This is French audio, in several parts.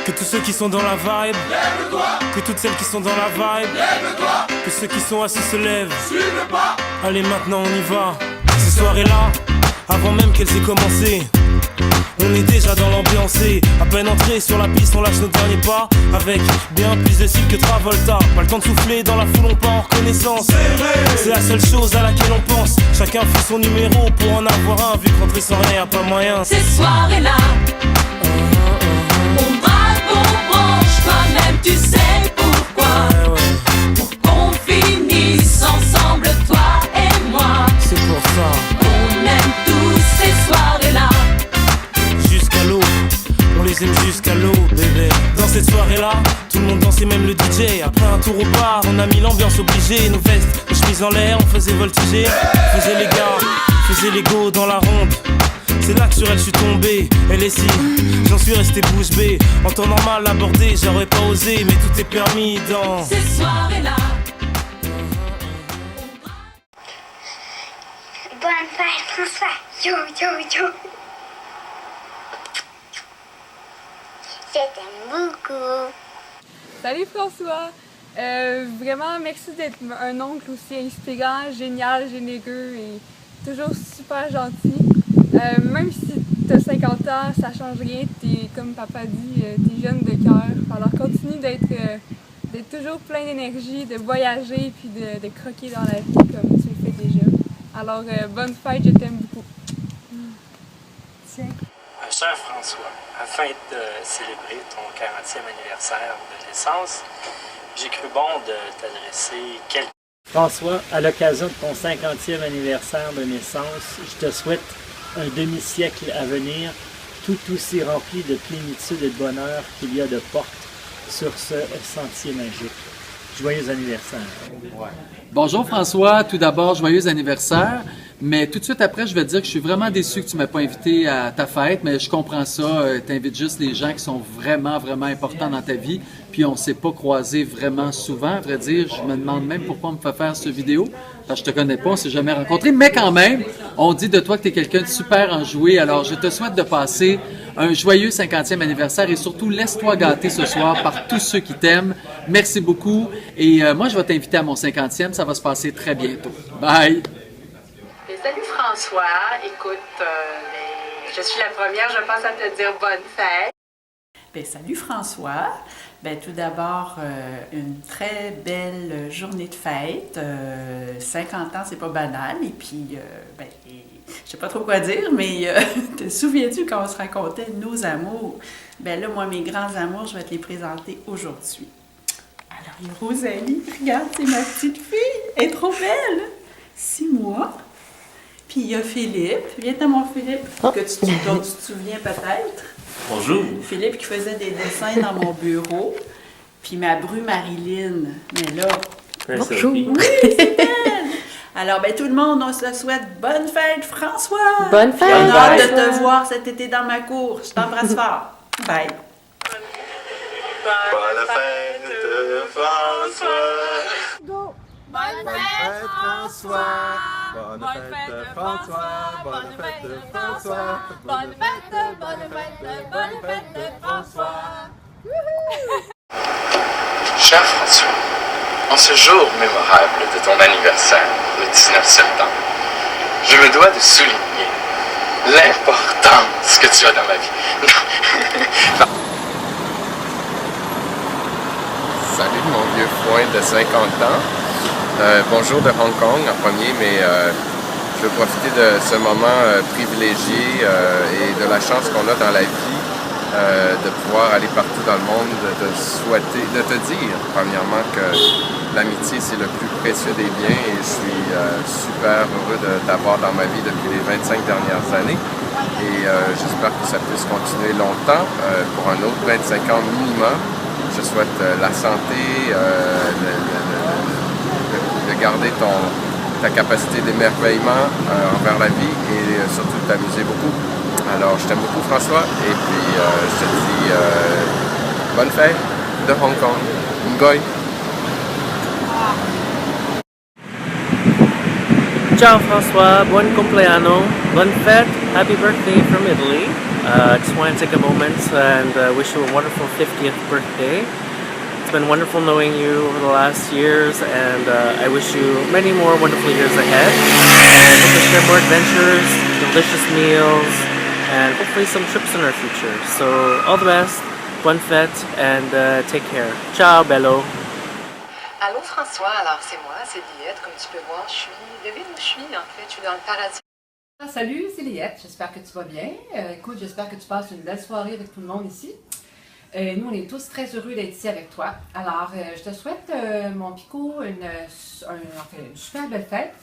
Que tous ceux qui sont dans la vibe, lève-toi. Que toutes celles qui sont dans la vibe, Lève-toi. Que ceux qui sont assis se lèvent. Suis le pas. Allez maintenant on y va. Ces soirées-là, avant même qu'elles aient commencé, on est déjà dans l'ambiance. À peine entré sur la piste, on lâche nos derniers pas, avec bien plus de style que Travolta. Pas le temps de souffler, dans la foule on part en reconnaissance. C'est la seule chose à laquelle on pense. Chacun fait son numéro pour en avoir un, vu que rentrer sans rien y'a pas moyen. Ces soirées-là, on braque, on branche, toi-même tu sais pourquoi. Pour qu'on finisse ensemble, toi et moi. C'est pour ça On aime tous ces soirées-là. jusqu'à l'eau, on les aime jusqu'à l'eau, bébé. Dans cette soirée-là, tout le monde dansait, même le DJ. Après un tour au bar, on a mis l'ambiance obligée. Nos vestes, nos chemises en l'air, on faisait voltiger. On faisait les gars, faisait les go dans la ronde. C'est là que sur elle je suis tombé, elle est si, j'en suis resté bouche bée. En temps normal abordé, j'aurais pas osé, mais tout est permis dans Ces soirées-là. Bonne fête François, yo yo yo. Je t'aime beaucoup. Salut François! Vraiment, merci d'être un oncle aussi inspirant, génial, généreux et toujours super gentil. Même si t'as 50 ans, ça change rien, t'es, comme papa dit, t'es jeune de cœur. Alors continue d'être toujours plein d'énergie, de voyager puis de croquer dans la vie comme tu le fais déjà. Alors bonne fête, je t'aime beaucoup. Cher François, afin de célébrer ton 40e anniversaire de naissance, j'ai cru bon de t'adresser quelques... François, à l'occasion de ton 50e anniversaire de naissance, je te souhaite un demi-siècle à venir, tout aussi rempli de plénitude et de bonheur qu'il y a de portes sur ce sentier magique. Joyeux anniversaire. Bonjour François, tout d'abord, joyeux anniversaire. Mais tout de suite après, je vais te dire que je suis vraiment déçu que tu ne m'aies pas invité à ta fête, mais je comprends ça. Tu invites juste les gens qui sont vraiment, vraiment importants dans ta vie. Puis on ne s'est pas croisés vraiment souvent. À vrai dire, je me demande même pourquoi on me fait faire cette vidéo. Parce que je te connais pas, on ne s'est jamais rencontrés. Mais quand même, on dit de toi que tu es quelqu'un de super enjoué. Alors je te souhaite de passer un joyeux 50e anniversaire et surtout laisse-toi gâter ce soir par tous ceux qui t'aiment. Merci beaucoup. Et moi, je vais t'inviter à mon 50e. Ça va se passer très bientôt. Bye! Salut François, écoute, je suis la première, je pense, à te dire bonne fête. Salut François, tout d'abord, une très belle journée de fête. 50 ans, c'est pas banal, et puis, je sais pas trop quoi dire, mais te souviens-tu quand on se racontait nos amours? Là, moi, mes grands amours, je vais te les présenter aujourd'hui. Alors, il y a Rosalie, regarde, c'est ma petite fille, elle est trop belle, 6 mois. Puis il y a Philippe. Viens à mon Philippe, dont tu te souviens peut-être. Bonjour. Philippe qui faisait des dessins dans mon bureau. Puis ma bru Marilyn. Mais là, bonjour. Oui, c'est elle. Alors, tout le monde, on se souhaite bonne fête, François. Bonne fête. J'ai hâte de te voir cet été dans ma cour. Je t'embrasse fort. Bye. Bonne fête, François. Bonne fête, François. Bonne fête, François. Bonne fête, François. Bonne fête, François. Cher François, en ce jour mémorable de ton anniversaire, le 19 septembre, je me dois de souligner l'importance que tu as dans ma vie. Salut mon vieux foin de 50 ans. Bonjour de Hong Kong en premier, mais je veux profiter de ce moment privilégié et de la chance qu'on a dans la vie de pouvoir aller partout dans le monde, de te dire premièrement que l'amitié c'est le plus précieux des biens et je suis super heureux de t'avoir dans ma vie depuis les 25 dernières années et j'espère que ça puisse continuer longtemps pour un autre 25 ans minimum. Je souhaite la santé, de garder ta capacité d'émerveillement envers la vie et surtout de t'amuser beaucoup. Alors, je t'aime beaucoup, François, et puis je te dis bonne fête de Hong Kong. Ngoy! Ciao, François. Buon compleanno. Bonne fête. Happy birthday from Italy. Just want to take a moment and wish you a wonderful 50th birthday. It's been wonderful knowing you over the last years, and I wish you many more wonderful years ahead. And hope to share more adventures, delicious meals, and hopefully some trips in our future. So all the best, bonne fête, and take care. Ciao, bello. Allô François, alors c'est moi, c'est Liette, comme tu peux voir, devine où je suis en fait, je suis dans le paradis. Salut, c'est Liette, j'espère que tu vas bien. Écoute, j'espère que tu passes une belle soirée avec tout le monde ici. Nous, on est tous très heureux d'être ici avec toi. Alors, je te souhaite, mon Pico, une super belle fête,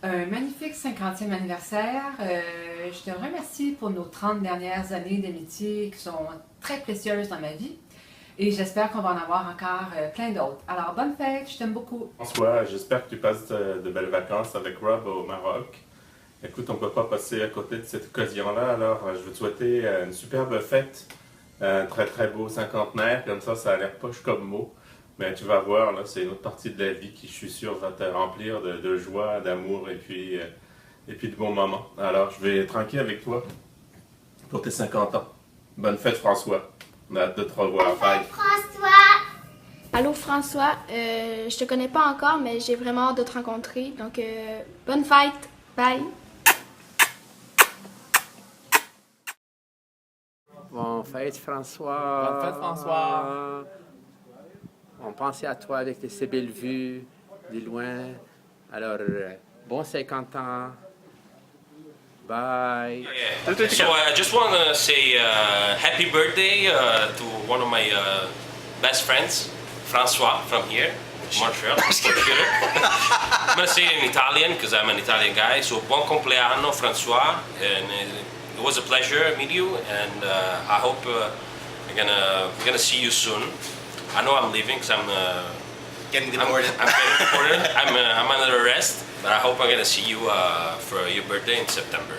un magnifique 50e anniversaire. Je te remercie pour nos 30 dernières années d'amitié qui sont très précieuses dans ma vie. Et j'espère qu'on va en avoir encore plein d'autres. Alors, bonne fête, je t'aime beaucoup. François, j'espère que tu passes de belles vacances avec Rob au Maroc. Écoute, on ne peut pas passer à côté de cette occasion-là, alors je veux te souhaiter une superbe fête, un très très beau cinquantenaire, comme ça a l'air poche comme mot, mais tu vas voir, là, c'est une autre partie de la vie qui, je suis sûr, va te remplir de joie, d'amour et puis de bons moments. Alors, je vais être tranquille avec toi pour tes 50 ans. Bonne fête, François. On a hâte de te revoir. Bye. François! Allô François, je te connais pas encore, mais j'ai vraiment hâte de te rencontrer. Donc, bonne fête! Bye! Bonne fête, François. Bonne fête, François. On pensait à toi avec ces belles vues de loin. Alors, bon 50 ans. Bye. So I just want to say happy birthday to one of my best friends, François, from here, Montreal. I'm going to say it in Italian because I'm an Italian guy. So buon compleanno, François. And it was a pleasure meeting you, and I hope we're gonna see you soon. I know I'm leaving because I'm getting deported. I'm getting deported. I'm under arrest, but I hope I'm gonna see you for your birthday in September.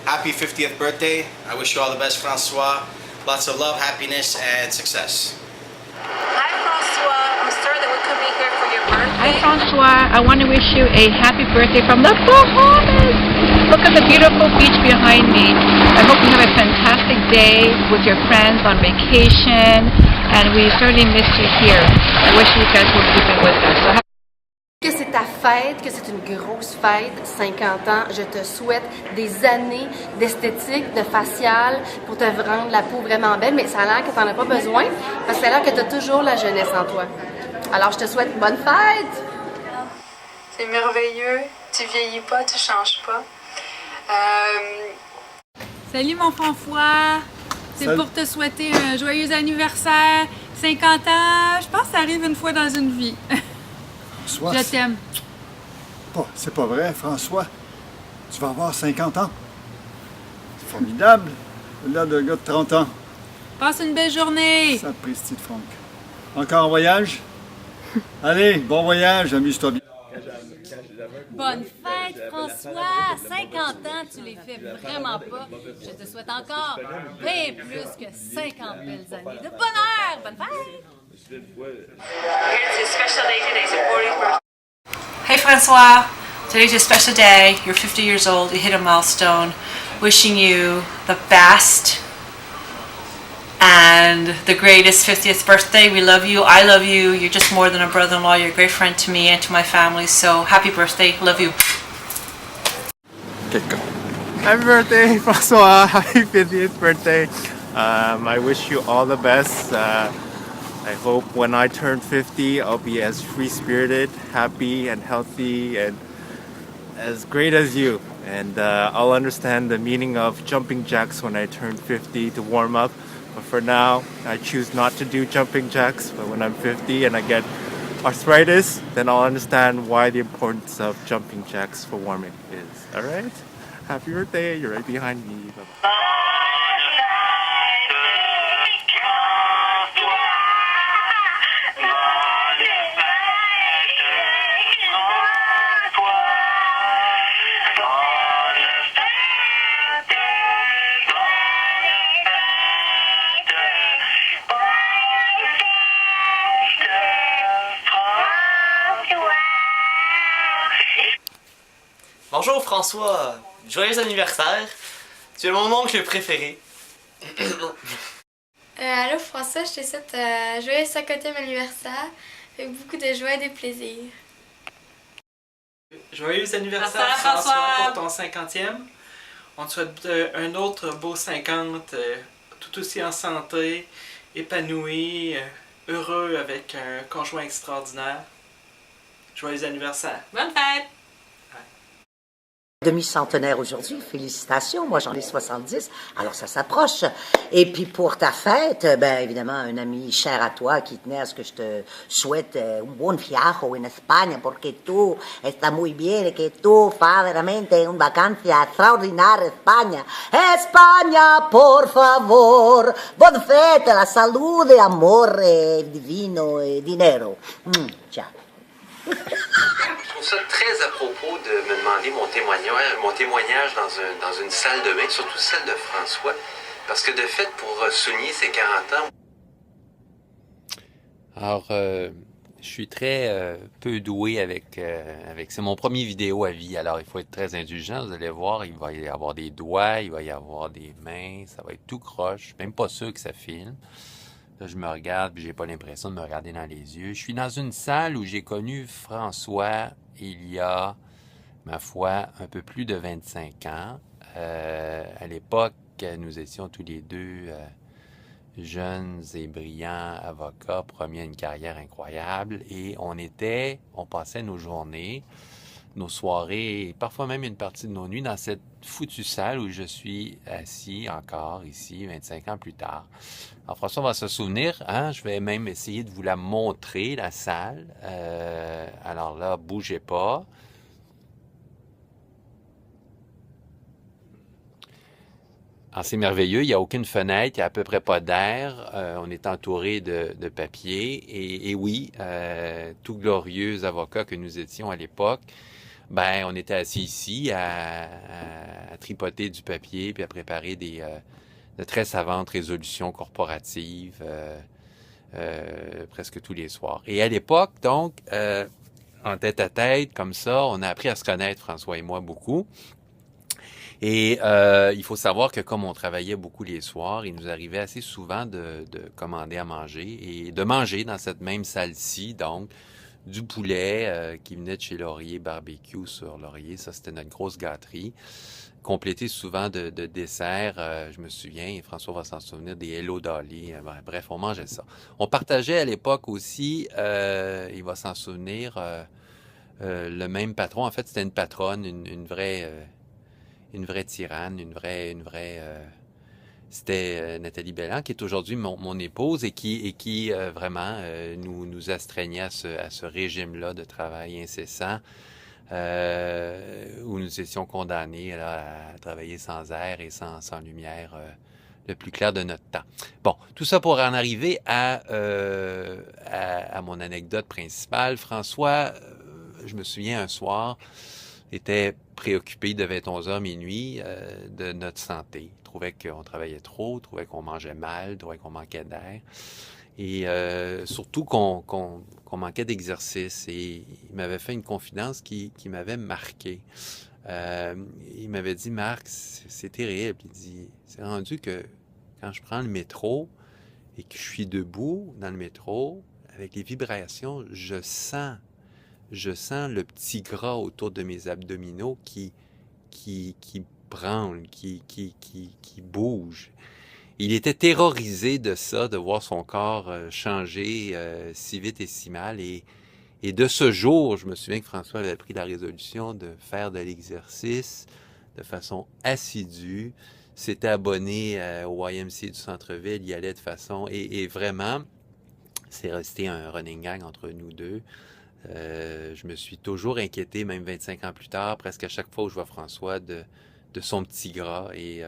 Happy 50th birthday. I wish you all the best, Francois. Lots of love, happiness, and success. Hi, Francois. I'm sorry that we couldn't be here for your birthday. Hi, Francois. I want to wish you a happy birthday from the Bahamas. Look at the beautiful beach behind me. I hope you have a fantastic day with your friends on vacation, and we certainly miss you here. I wish you guys would keep it with us. Que c'est ta fête, que c'est une grosse fête, 50 ans. Je te souhaite des années d'esthétique, de facial pour te rendre la peau vraiment belle, mais ça a l'air que tu n'en as pas besoin parce que ça a l'air que tu as toujours la jeunesse en toi. Alors, je te souhaite bonne fête! C'est merveilleux. Tu vieillis pas, tu changes pas. Salut mon François! C'est pour te souhaiter un joyeux anniversaire, 50 ans. Je pense que ça arrive une fois dans une vie. François, Je t'aime. C'est pas vrai, François. Tu vas avoir 50 ans. C'est formidable. Là, de gars de 30 ans. Passe une belle journée! Sapristi de Franck. Encore en voyage? Allez, bon voyage, amuse-toi bien. Bonne fête, François! 50 ans, tu les fais vraiment pas. Je te souhaite encore bien plus que 50 belles années de bonheur! Bonne fête! It's a special day today, so 40th birthday. Hey Francois, today's a special day. You're 50 years old, you hit a milestone. Wishing you the best and the greatest 50th birthday. We love you, I love you. You're just more than a brother-in-law, you're a great friend to me and to my family. So happy birthday, love you. Happy birthday, Francois. Happy 50th birthday. I wish you all the best. I hope when I turn 50, I'll be as free-spirited, happy, and healthy, and as great as you. And I'll understand the meaning of jumping jacks when I turn 50 to warm up. But for now, I choose not to do jumping jacks. But when I'm 50 and I get arthritis, then I'll understand why the importance of jumping jacks for warming is. All right? Happy birthday. You're right behind me. Bye-bye. Bonjour François, joyeux anniversaire. Tu es mon oncle préféré. Allô François, je te souhaite joyeux 50e anniversaire avec beaucoup de joie et de plaisir. Joyeux anniversaire François pour ton 50e. On te souhaite un autre beau 50, tout aussi en santé, épanoui, heureux avec un conjoint extraordinaire. Joyeux anniversaire. Bonne fête! Demi-centenaire aujourd'hui, félicitations, moi j'en ai 70, alors ça s'approche. Et puis pour ta fête, ben évidemment un ami cher à toi qui tenait à ce que je te souhaite un buon viaggio in Espagne, porque tú estás muy bien, que tú fas veramente una vacancia straordinaria España. España, por favor, bonne fête, la salud, amore, divino e dinero. Ciao. Je trouve ça très à propos de me demander mon témoignage dans une salle de bain, surtout celle de François, parce que de fait, pour souligner ses 40 ans... Alors, je suis très peu doué avec... C'est mon premier vidéo à vie, alors il faut être très indulgent. Vous allez voir, il va y avoir des doigts, il va y avoir des mains, ça va être tout croche. Je suis même pas sûr que ça filme. Là, je me regarde, puis j'ai pas l'impression de me regarder dans les yeux. Je suis dans une salle où j'ai connu François il y a, ma foi, un peu plus de 25 ans. À l'époque, nous étions tous les deux jeunes et brillants avocats, promis à une carrière incroyable. Et on passait nos journées nos soirées et parfois même une partie de nos nuits dans cette foutue salle où je suis assis encore ici, 25 ans plus tard. Alors François va se souvenir, hein, je vais même essayer de vous la montrer, la salle. Alors là, bougez pas. Alors, c'est merveilleux, il n'y a aucune fenêtre, il n'y a à peu près pas d'air, on est entouré de papier et oui, tout glorieux avocat que nous étions à l'époque, ben on était assis ici à tripoter du papier puis à préparer de très savantes résolutions corporatives presque tous les soirs. Et à l'époque, donc, en tête à tête, comme ça, on a appris à se connaître, François et moi, beaucoup. Et il faut savoir que comme on travaillait beaucoup les soirs, il nous arrivait assez souvent de commander à manger et de manger dans cette même salle-ci, donc du poulet qui venait de chez Laurier Barbecue sur Laurier. Ça, c'était notre grosse gâterie, complété souvent de desserts. Je me souviens, et François va s'en souvenir, des Hello Dolly. Bref, on mangeait ça. On partageait à l'époque aussi, il va s'en souvenir, le même patron. En fait, c'était une patronne, une vraie tyranne, une vraie c'était Nathalie Belland, qui est aujourd'hui mon épouse et qui vraiment nous astreignait à ce régime-là de travail incessant où nous étions condamnés là, à travailler sans air et sans lumière le plus clair de notre temps. Bon, tout ça pour en arriver à mon anecdote principale. François, je me souviens un soir, était préoccupé, il devait être 11h minuit, de notre santé. Il trouvait qu'on travaillait trop, il trouvait qu'on mangeait mal, il trouvait qu'on manquait d'air. Et surtout qu'on manquait d'exercice. Et il m'avait fait une confidence qui m'avait marqué. Il m'avait dit, Marc, c'est terrible. Il dit, c'est rendu que quand je prends le métro et que je suis debout dans le métro, avec les vibrations, je sens le petit gras autour de mes abdominaux qui branle, qui bouge. Il était terrorisé de ça, de voir son corps changer si vite et si mal. Et de ce jour, je me souviens que François avait pris la résolution de faire de l'exercice de façon assidue. S'était abonné au YMCA du centre-ville, il y allait de façon... Et vraiment, c'est resté un running gag entre nous deux. Je me suis toujours inquiété, même 25 ans plus tard, presque à chaque fois où je vois François, de son petit gras et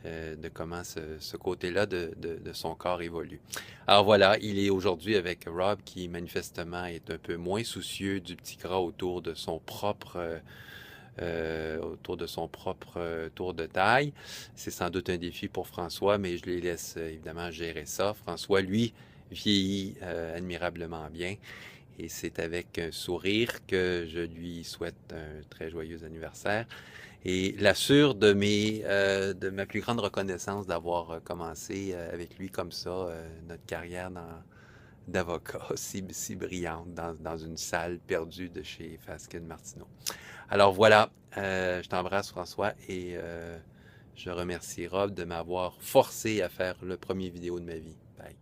de comment ce côté-là de son corps évolue. Alors voilà, il est aujourd'hui avec Rob qui manifestement est un peu moins soucieux du petit gras autour de son propre tour de taille. C'est sans doute un défi pour François, mais je les laisse évidemment gérer ça. François, lui, vieillit admirablement bien. Et c'est avec un sourire que je lui souhaite un très joyeux anniversaire et l'assure de ma plus grande reconnaissance d'avoir commencé avec lui comme ça notre carrière d'avocat si brillante dans une salle perdue de chez Fasken Martineau. Alors voilà, je t'embrasse François et je remercie Rob de m'avoir forcé à faire le premier vidéo de ma vie. Bye.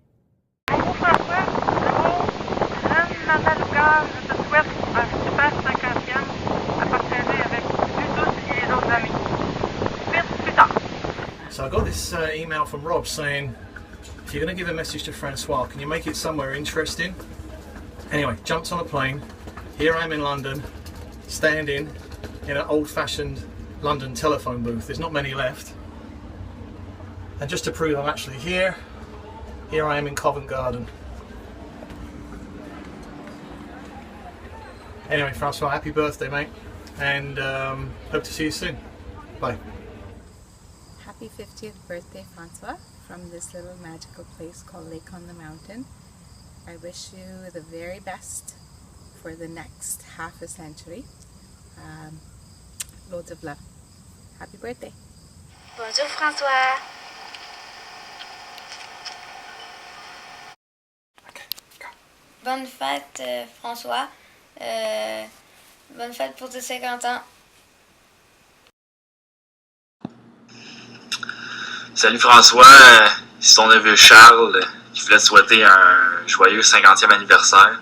Bonjour François, Natalouka, je te souhaite un super 50e à partager avec nous tous et les autres amis. Plus tard. So I got this email from Rob saying, if you're going to give a message to Francois, can you make it somewhere interesting? Anyway, jumped on a plane. Here I am in London, standing in an old-fashioned London telephone booth. There's not many left. And just to prove I'm actually here I am in Covent Garden. Anyway, Francois, happy birthday, mate, and hope to see you soon. Bye. Happy 50th birthday, Francois, from this little magical place called Lake on the Mountain. I wish you the very best for the next half a century. Loads of love. Happy birthday. Bonjour, François. Bonne fête, François. Bonne fête pour tes 50 ans. Salut François, c'est ton neveu Charles qui voulait te souhaiter un joyeux 50e anniversaire.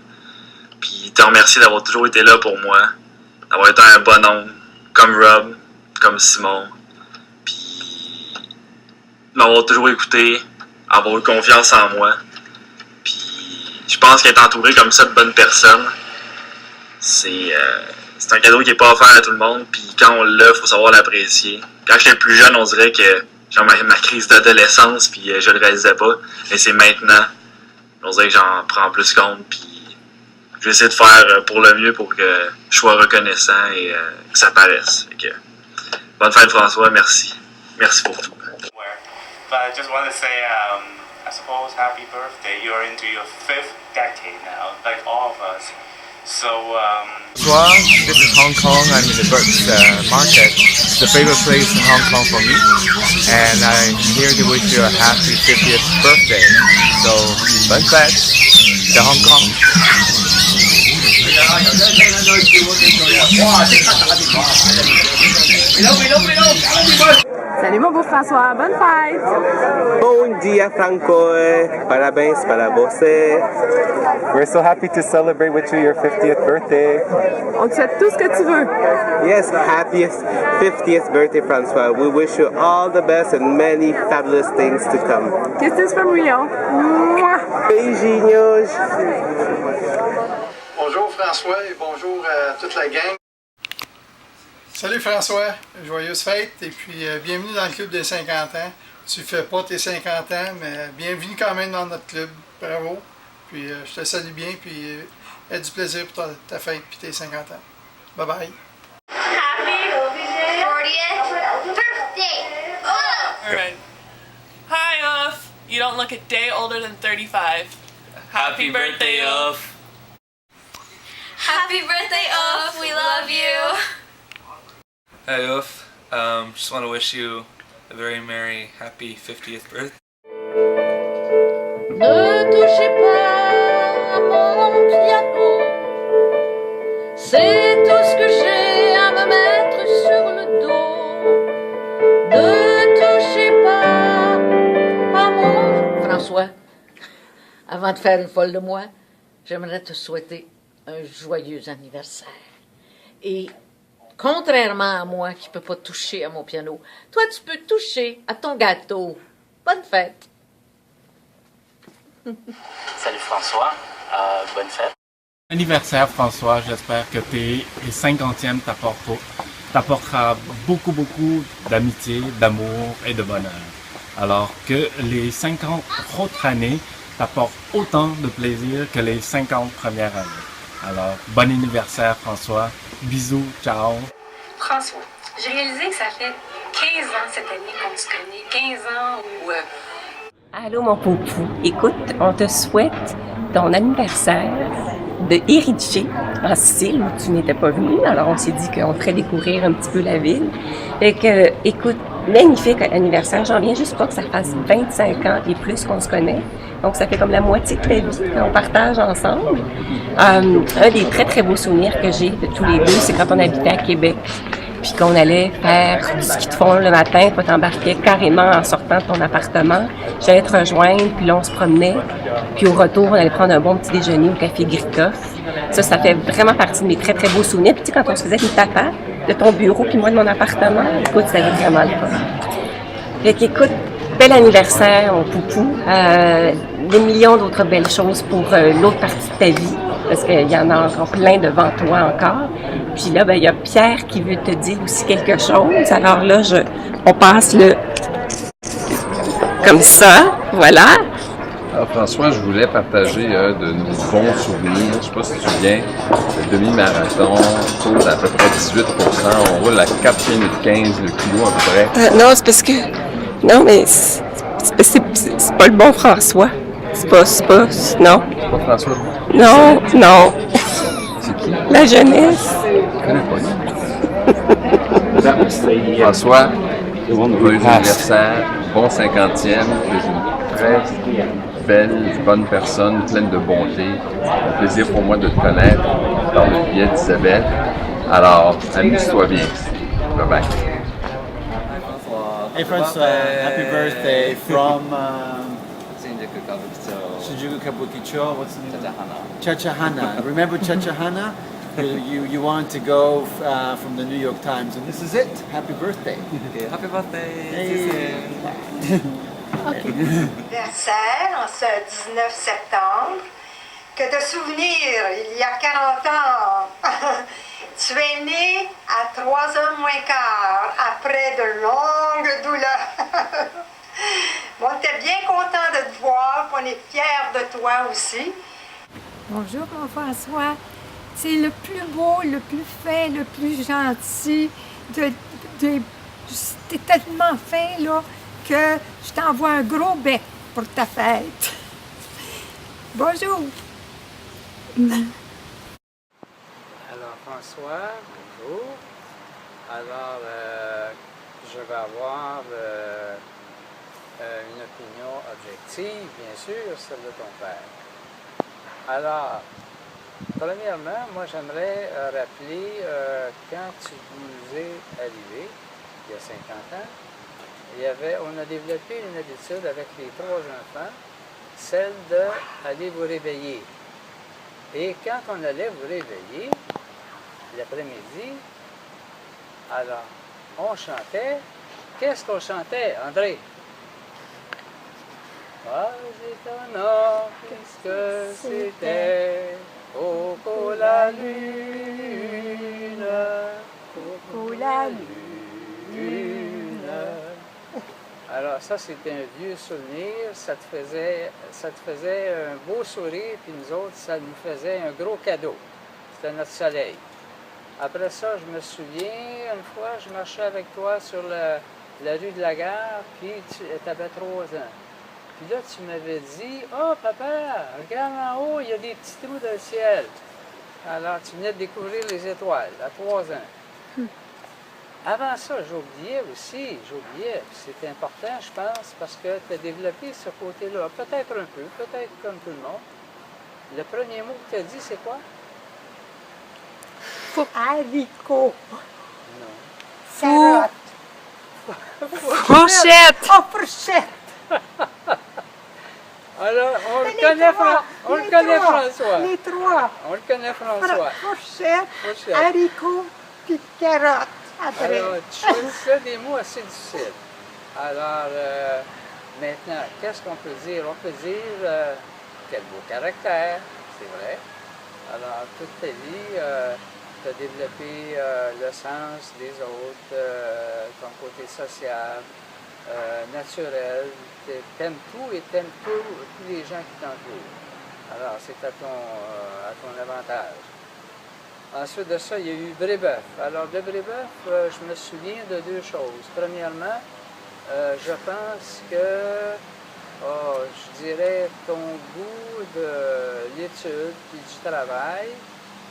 Puis te remercier d'avoir toujours été là pour moi d'avoir été un bon homme, comme Rob, comme Simon. Puis m'avoir toujours écouté, avoir eu confiance en moi. Puis je pense qu'être entouré comme ça de bonnes personnes, c'est un cadeau qui n'est pas offert à tout le monde. Puis quand on l'a, il faut savoir l'apprécier. Quand j'étais plus jeune, on dirait que genre ma crise d'adolescence, puis je le réalisais pas. Mais c'est maintenant, on dirait que j'en prends plus compte. Puis je vais essayer de faire pour le mieux pour que je sois reconnaissant et que ça paraisse. Fait que, bonne fête François, merci. Merci pour tout. But I just want to say, I suppose happy birthday. You're into your 5th decade now, like all of us. So, Bonsoir, this is Hong Kong. I'm in the Berks market. It's the favorite place in Hong Kong for me. And I'm here to wish you a happy 50th birthday. So, bonne fête de Hong Kong. Salut mon beau François, bonne fête! Bon dia Franco, parabéns para você. We're so happy to celebrate with you your 50th birthday. On te souhaite tout ce que tu veux. Yes, happiest 50th birthday François. We wish you all the best and many fabulous things to come. Kisses from Rio. Beijinhos. Bonjour François et bonjour à toute la gang. Salut François, joyeuse fête et puis bienvenue dans le club des 50 ans. Tu fais pas tes 50 ans, mais bienvenue quand même dans notre club. Bravo. Puis je te salue bien, puis aie du plaisir pour ta fête puis tes 50 ans. Bye bye. Happy 40th birthday! Alright. Hi, Uff. You don't look a day older than 35. Happy birthday, Uff. Happy birthday, Uff. We love you. Hey, Uff. Just want to wish you a very merry, happy 50th birthday. Ne touchez pas à mon piano, c'est tout ce que j'ai à me mettre sur le dos. Ne touchez pas à mon... François, avant de faire une folle de moi, j'aimerais te souhaiter un joyeux anniversaire. Et contrairement à moi qui ne peux pas toucher à mon piano, toi tu peux toucher à ton gâteau. Bonne fête! Salut François, bonne fête. Anniversaire François, j'espère que tes 50e t'apportera beaucoup d'amitié, d'amour et de bonheur. Alors que les 50 autres années t'apportent autant de plaisir que les 50 premières années. Alors, bon anniversaire François, bisous, ciao. François, j'ai réalisé que ça fait 15 ans cette année qu'on se connaît, 15 ans où... Allô mon poupou, écoute, on te souhaite ton anniversaire de Erice en Sicile où tu n'étais pas venu, alors on s'est dit qu'on ferait découvrir un petit peu la ville. Fait que, écoute, magnifique anniversaire, j'en viens juste pas que ça fasse 25 ans et plus qu'on se connaît, donc ça fait comme la moitié de ta vie qu'on partage ensemble. Un des très beaux souvenirs que j'ai de tous les deux, c'est quand on habitait à Québec. Puis qu'on allait faire du ski de fond le matin, toi t'embarquais carrément en sortant de ton appartement. J'allais te rejoindre, puis là on se promenait. Puis au retour, on allait prendre un bon petit déjeuner au café Gritoff. Ça fait vraiment partie de mes très beaux souvenirs. Puis tu sais, quand on se faisait une papa de ton bureau, puis moi de mon appartement, écoute, ça avait vraiment le fun. Fait qu'écoute, bel anniversaire, mon poupou. Des millions d'autres belles choses pour l'autre partie de ta vie, parce qu'il y en a encore plein devant toi encore. Puis là, il y a Pierre qui veut te dire aussi quelque chose. Alors là, on passe comme ça, voilà. Alors François, je voulais partager de nos bons souvenirs. Je ne sais pas si tu te souviens, le demi-marathon coûte à peu près 18%. On roule à 4 minutes 15 le kilo à peu près. Non, c'est parce que... Non, mais c'est pas le bon François. C'est pas... Non. C'est pas François? Non. C'est qui? La jeunesse. Je connais pas. François, joyeux anniversaire, bon 50e, tu es une très bonne personne, pleine de bonté. C'est un plaisir pour moi de te connaître par le biais d'Isabelle. Alors, amuse-toi bien. Bye bye. Hey François, happy birthday from Shinjuku Kabukicho. What's the name? Chachahana. Remember Chachahana? you want to go from the New York Times, and this is it. Happy birthday. Okay, happy birthday. Hey. Anniversaire en ce 19 septembre. Que de souvenirs, il y a 40 ans. Tu es né à 3h moins quart, après de longues douleurs. Bon, on était bien content de te voir, on est fiers de toi aussi. Bonjour, mon François. C'est le plus beau, le plus fin, le plus gentil. T'es tellement fin, là, que je t'envoie un gros bec pour ta fête. Bonjour. Alors, François, bonjour. Alors, je vais avoir une opinion objective, bien sûr, celle de ton père. Alors, premièrement, moi, j'aimerais rappeler quand tu nous es arrivé, il y a 50 ans, on a développé une habitude avec les 3 enfants, celle d'aller vous réveiller. Et quand on allait vous réveiller, l'après-midi, alors, on chantait. Qu'est-ce qu'on chantait, André? Ah, étonnant, qu'est-ce que c'était? Coco la lune, Coco la lune. Alors ça, c'était un vieux souvenir, ça te faisait un beau sourire, puis nous autres, ça nous faisait un gros cadeau. C'était notre soleil. Après ça, je me souviens, une fois, je marchais avec toi sur la rue de la Gare, puis tu avais 3 ans. Puis là, tu m'avais dit, « Oh, papa, regarde en haut, il y a des petits trous dans le ciel. » Alors, tu venais de découvrir les étoiles, à 3 ans. Avant ça, j'oubliais. C'était important, je pense, parce que tu as développé ce côté-là, peut-être un peu, peut-être comme tout le monde. Le premier mot que tu as dit, c'est quoi? Haricot. Non. Fourchette. Oh, fourchette. Alors, on le connaît, François. Les 3. On le connaît, François. Fourchette, haricot, puis carotte. Après. Alors, tu choisissais des mots assez difficiles. Alors, maintenant, qu'est-ce qu'on peut dire? On peut dire quel beau caractère, c'est vrai. Alors, toute ta vie, tu as développé le sens des autres, ton côté social, naturel. Tu aimes tout et tu aimes tous les gens qui t'entourent. Alors, c'est à ton avantage. Ensuite de ça, il y a eu Brébeuf. Alors, de Brébeuf, je me souviens de 2 choses. Premièrement, je pense que, je dirais, ton goût de l'étude et du travail,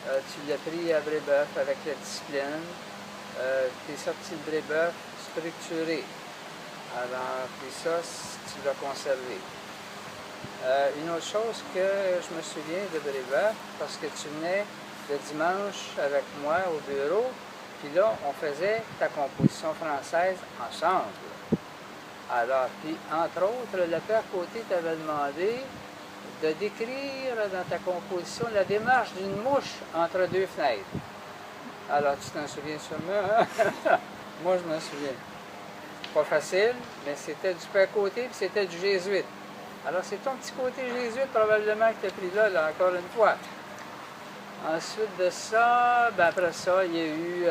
tu l'as pris à Brébeuf avec la discipline. Tu es sorti de Brébeuf structuré. Alors, puis ça, tu l'as conservé. Une autre chose que je me souviens de Brébeuf, parce que tu venais le dimanche avec moi au bureau, puis là, on faisait ta composition française ensemble. Alors, puis, entre autres, le père Côté t'avait demandé de décrire dans ta composition la démarche d'une mouche entre 2 fenêtres. Alors, tu t'en souviens sûrement, hein? Moi, je m'en souviens. Pas facile, mais c'était du père Côté, puis c'était du jésuite. Alors, c'est ton petit côté jésuite, probablement, que tu as pris là, encore une fois. Ensuite de ça, après ça, il y a eu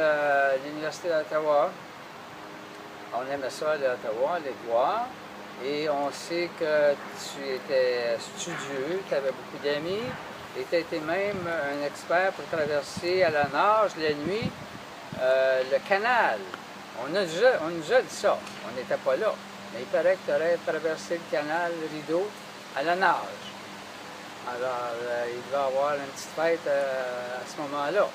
l'Université d'Ottawa. On aimait ça aller à Ottawa, aller te voir. Et on sait que tu étais studieux, tu avais beaucoup d'amis. Et tu étais même un expert pour traverser à la nage, la nuit, le canal. On nous a dit ça. On n'était pas là. Mais il paraît que tu aurais traversé le canal Rideau à la nage. Alors, il devait y avoir une petite fête à ce moment-là.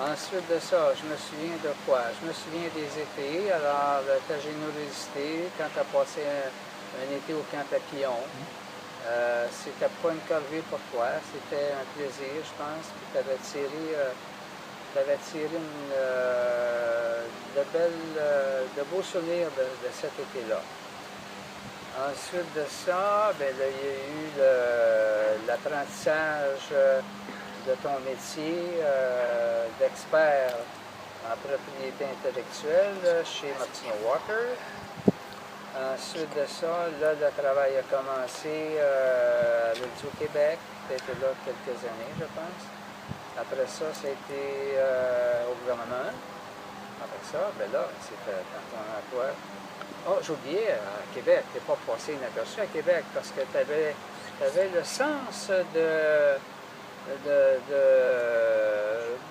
Ensuite de ça, je me souviens de quoi? Je me souviens des étés. Alors, ta générosité, quand tu as passé un été au Camp Papillon, c'était pas une corvée pour toi, c'était un plaisir, je pense. Puis tu avais tiré de beaux souvenirs de cet été-là. Ensuite de ça, ben là, il y a eu l'apprentissage de ton métier d'expert en propriété intellectuelle chez Martino Walker. Ensuite de ça, là, le travail a commencé à Radio-Québec. Tu étais là quelques années, je pense. Après ça, ça a été au gouvernement. Après ça, ben là, c'était dans ton emploi. Oh, j'ai oublié, à Québec, tu n'es pas passé inaperçu à Québec parce que tu avais le sens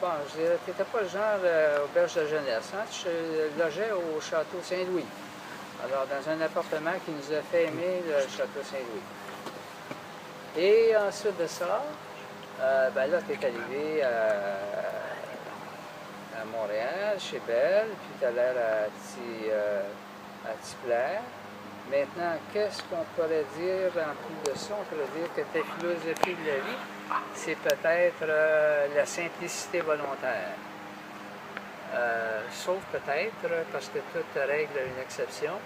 bon, je dirais, tu n'étais pas le genre auberge de jeunesse, hein? Tu logeais au Château Saint-Louis. Alors, dans un appartement qui nous a fait aimer le Château Saint-Louis. Et ensuite de ça, ben là, tu es arrivé à Montréal, chez Bell, puis tu as l'air à t'y plaire. Maintenant, qu'est-ce qu'on pourrait dire en plus de ça? On pourrait dire que ta philosophie de la vie, c'est peut-être la simplicité volontaire. Sauf peut-être, parce que toute règle a une exception,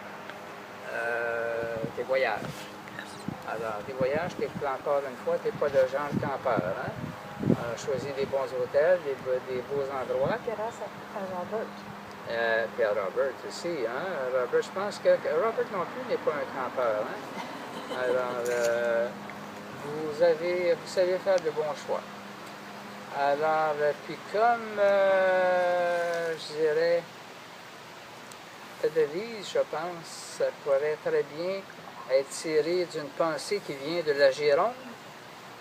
tes voyages. Alors, des voyages, encore une fois, tu n'es pas le genre campeur. Hein? Choisis des bons hôtels, des beaux endroits. Grâce à Robert. Puis à Robert aussi. Hein? Robert, je pense que Robert non plus n'est pas un campeur. Hein? Alors, vous savez faire de bons choix. Alors, puis comme, je dirais, ta devise, je pense, ça pourrait très bien être tiré d'une pensée qui vient de la Gironde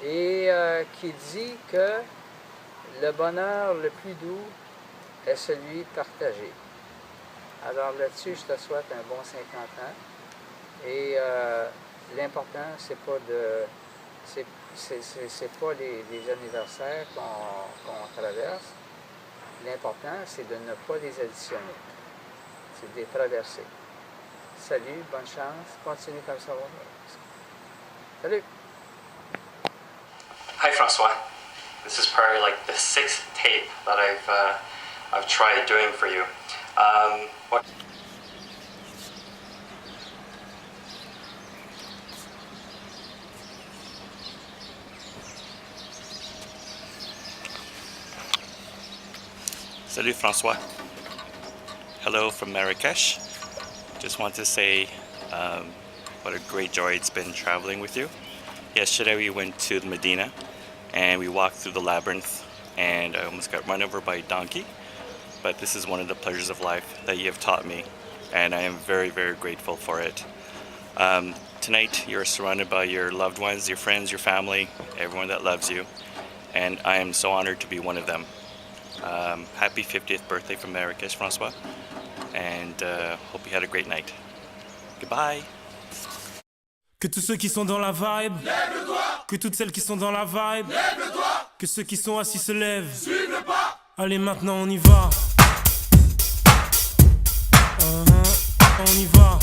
et qui dit que le bonheur le plus doux est celui partagé. Alors là-dessus, je te souhaite un bon 50 ans et l'important, c'est pas les anniversaires qu'on traverse. L'important, c'est de ne pas les additionner. C'est de les traverser. Salut, bonne chance. Continue comme ça. Salut. Hi, Francois. This is probably like the 6th tape that I've tried doing for you. Salut François. Hello from Marrakesh. Just want to say what a great joy it's been traveling with you. Yesterday we went to the Medina and we walked through the labyrinth and I almost got run over by a donkey. But this is one of the pleasures of life that you have taught me and I am very, very grateful for it. Tonight you're surrounded by your loved ones, your friends, your family, everyone that loves you, and I am so honored to be one of them. Happy 50th birthday from Marrakesh, François, and hope you had a great night. Goodbye. Que tous ceux qui sont dans la vibe, lève le doigt. Que toutes celles qui sont dans la vibe, lève le doigt. Que ceux qui sont assis se lèvent, suivent le pas. Allez, maintenant on y va. On y va.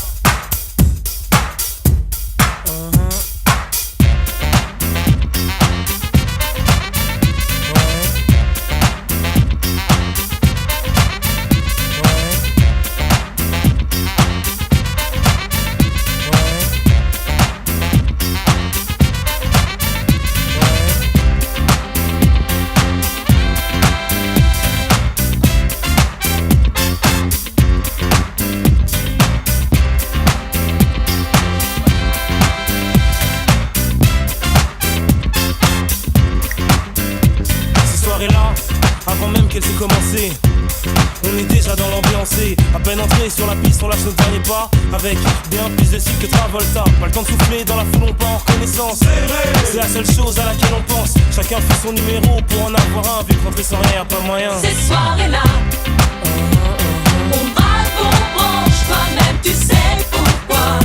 Avant même qu'elle s'ait commencé, on est déjà dans l'ambiance. À peine entré sur la piste, on lâche nos derniers pas. Avec bien plus de style que Travolta. Pas le temps de souffler, dans la foule on part en reconnaissance. C'est la seule chose à laquelle on pense. Chacun fait son numéro pour en avoir un. Vu que rentrer sans rien, y'a pas moyen. Ces soirées-là, on braque, on branche. Toi-même tu sais pourquoi.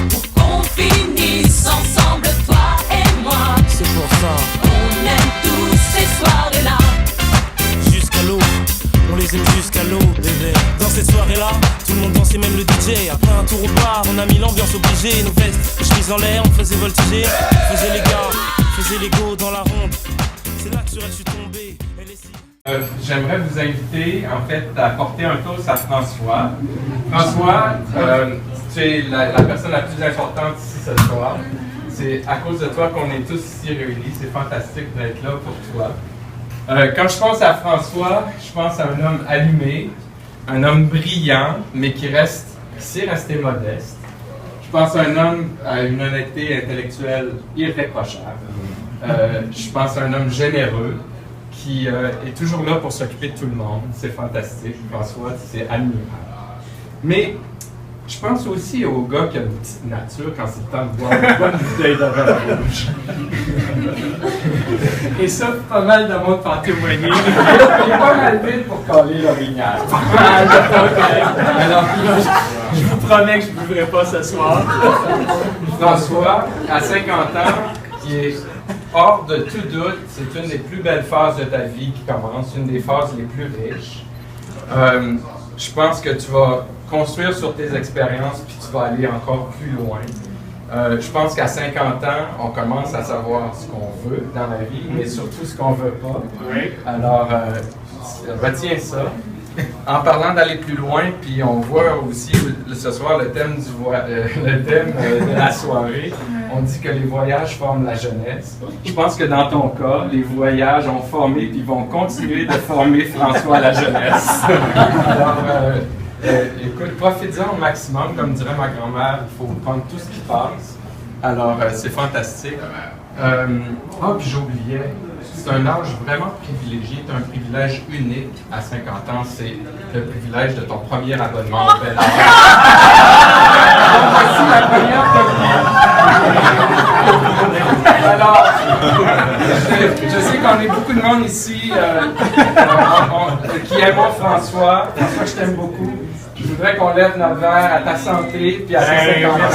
Pour qu'on finisse ensemble, toi et moi. C'est pour ça. On aime tous ces soirées-là. On les aime jusqu'à l'eau, bébé. Dans cette soirée-là, tout le monde dansait, même le DJ. Après un tour au bar, on a mis l'ambiance obligée. Nos vestes, les chemises en l'air, on faisait voltiger. Faisait les gars, faisait les go dans la ronde. C'est là que sur elle je suis tombé. J'aimerais vous inviter en fait à porter un toast à François. François, tu es la personne la plus importante ici ce soir. C'est à cause de toi qu'on est tous ici réunis. C'est fantastique d'être là pour toi. Quand je pense à François, je pense à un homme allumé, un homme brillant, mais qui sait rester modeste. Je pense à un homme à une honnêteté intellectuelle irréprochable. Je pense à un homme généreux qui est toujours là pour s'occuper de tout le monde. C'est fantastique. François, c'est admirable. Mais je pense aussi au gars qui a une petite nature quand c'est le temps de boire une bonne bouteille de vin rouge. Et ça, pas mal de monde peut en témoigner. Il est pas mal vite pour coller l'orignal. Alors, je vous promets que je ne buvrai pas ce soir. François, à 50 ans, qui est hors de tout doute, c'est une des plus belles phases de ta vie qui commence, une des phases les plus riches. Je pense que tu vas construire sur tes expériences, puis tu vas aller encore plus loin. Je pense qu'à 50 ans, on commence à savoir ce qu'on veut dans la vie, mais surtout ce qu'on veut pas. Alors, retiens ça. En parlant d'aller plus loin, puis on voit aussi ce soir le thème de la soirée. On dit que les voyages forment la jeunesse. Je pense que dans ton cas, les voyages ont formé puis vont continuer de former François à la jeunesse. Alors, écoute, profite-en au maximum. Comme dirait ma grand-mère, il faut prendre tout ce qui passe. Alors, c'est fantastique. Puis j'oubliais, c'est un âge vraiment privilégié, c'est un privilège unique à 50 ans, c'est le privilège de ton premier abonnement au Bel Air. Voici la première copie. Alors, je sais qu'on est beaucoup de monde ici qui aiment François. François, je t'aime beaucoup. Je voudrais qu'on lève notre verre à ta santé puis à tes 50 ans.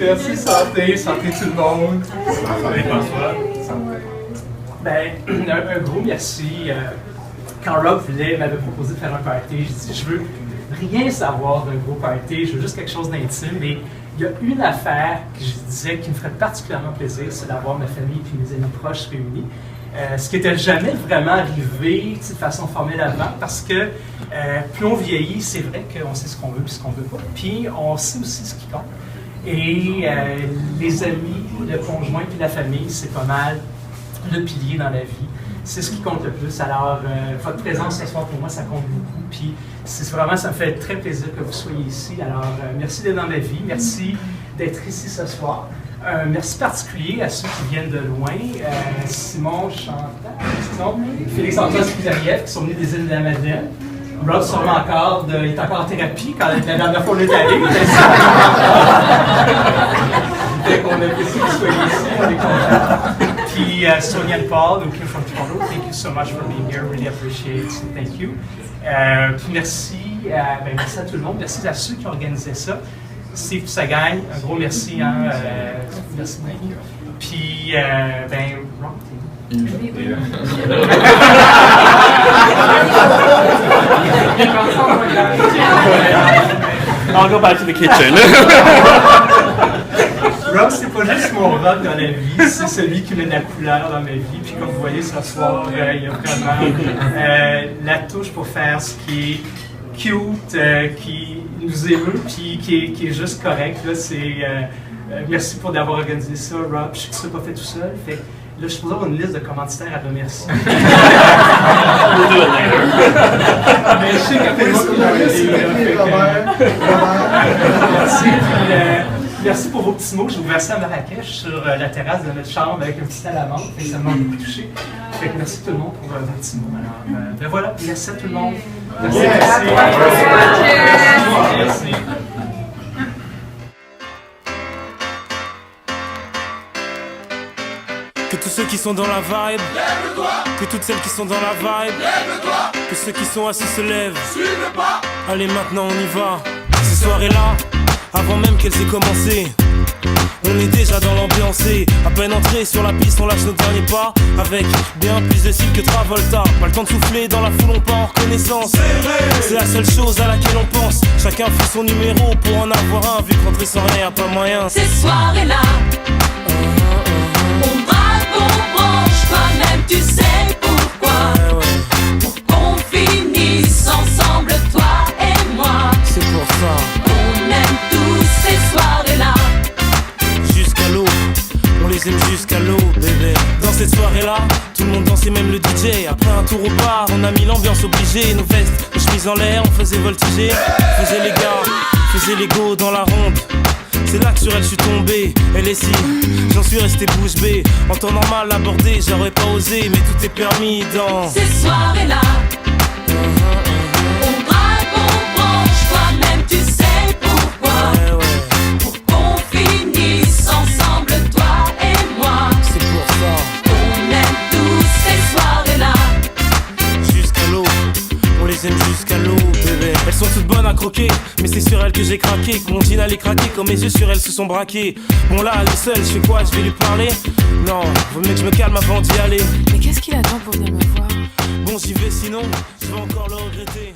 Merci, santé tout le monde. Santé, François. Ben, un gros merci. Quand Rob m'avait proposé de faire un party, j'ai dit, je veux rien savoir d'un gros party, je veux juste quelque chose d'intime. Et il y a une affaire que je disais qui me ferait particulièrement plaisir, c'est d'avoir ma famille et mes amis proches réunis. Ce qui n'était jamais vraiment arrivé de façon formelle avant, parce que plus on vieillit, c'est vrai qu'on sait ce qu'on veut et ce qu'on ne veut pas. Puis on sait aussi ce qui compte. Et les amis, le conjoint et la famille, c'est pas mal le pilier dans la vie. C'est ce qui compte le plus. Alors, votre présence ce soir, pour moi, ça compte beaucoup. Puis, vraiment, ça me fait très plaisir que vous soyez ici. Alors, merci d'être dans ma vie. Merci d'être ici ce soir. Un merci particulier à ceux qui viennent de loin. Simon Chantal, Félix Antoine Spizariev, qui sont venus des îles de la Madeleine. Rob, sûrement encore, il est encore en thérapie quand la dernière fois on est allé. Fait qu'on apprécie que vous soyez ici, on est contents. Puis Sonia and Paul, who came from Toronto, thank you so much for being here, really appreciate it, thank you. Puis merci à tout le monde, merci à ceux qui ont organisé ça. Steve Sagagne, un gros merci. Merci Mike. Puis, Rob, I'll go back to the kitchen. Rob, c'est pas juste mon Rob dans la vie, c'est celui qui met de la couleur dans ma vie. Puis comme vous voyez ce soir, il y a vraiment la touche pour faire ce qui est cute, qui nous émeut, puis qui est juste correct. Là, merci pour d'avoir organisé ça, Rob. Je sais que tu ne l'as pas fait tout seul. Fait, là, je suis supposé avoir une liste de commanditaires à remercier. Mais je sais qu'après moi, merci. Merci pour vos petits mots. J'ai ouvert ça à Marrakech sur la terrasse de notre chambre avec un petit thé à la menthe. Ça m'a beaucoup touché. Fait que merci tout le monde pour vos petits mots. Alors, voilà. Merci à tout le monde. Merci. Merci. Que tous ceux qui sont dans la vibe, lève-toi. Que toutes celles qui sont dans la vibe, lève-toi. Que ceux qui sont assis se lèvent, suivez pas. Allez, maintenant on y va. Ces soirées-là, avant même qu'elles aient commencé, on est déjà dans l'ambiance. À peine entré sur la piste, on lâche nos derniers pas avec bien plus de style que Travolta. Pas le temps de souffler, dans la foule on part en reconnaissance. C'est la seule chose à laquelle on pense. Chacun fait son numéro pour en avoir un. Vu que rentrer sans rien, pas moyen. Ces soirées-là, on braque, on branche, toi-même tu sais pourquoi. Pour qu'on finisse ensemble, toi et un tour au bar, on a mis l'ambiance obligée. Nos vestes, nos chemises en l'air, on faisait voltiger. On faisait les gars, faisait les go dans la ronde. C'est là que sur elle je suis tombé, elle est si, j'en suis resté bouche bée. En temps normal abordé, j'aurais pas osé, mais tout est permis dans ces soirées-là. On braque, on branche, toi-même tu sais pourquoi. Pour qu'on finisse ensemble, toi et moi. C'est pour ça. On aime tous ces soirées-là. Jusqu'à l'eau, on les aime jusqu'à l'eau, bébé. Elles sont toutes bonnes à croquer, mais c'est sur elles que j'ai craqué. Continue à les craquer quand mes yeux sur elles se sont braqués. Bon là, elle est seule, je fais quoi? Je vais lui parler? Non, vaut mieux que je me calme avant d'y aller. Mais qu'est-ce qu'il attend pour venir me voir? Bon, j'y vais, sinon je vais encore le regretter.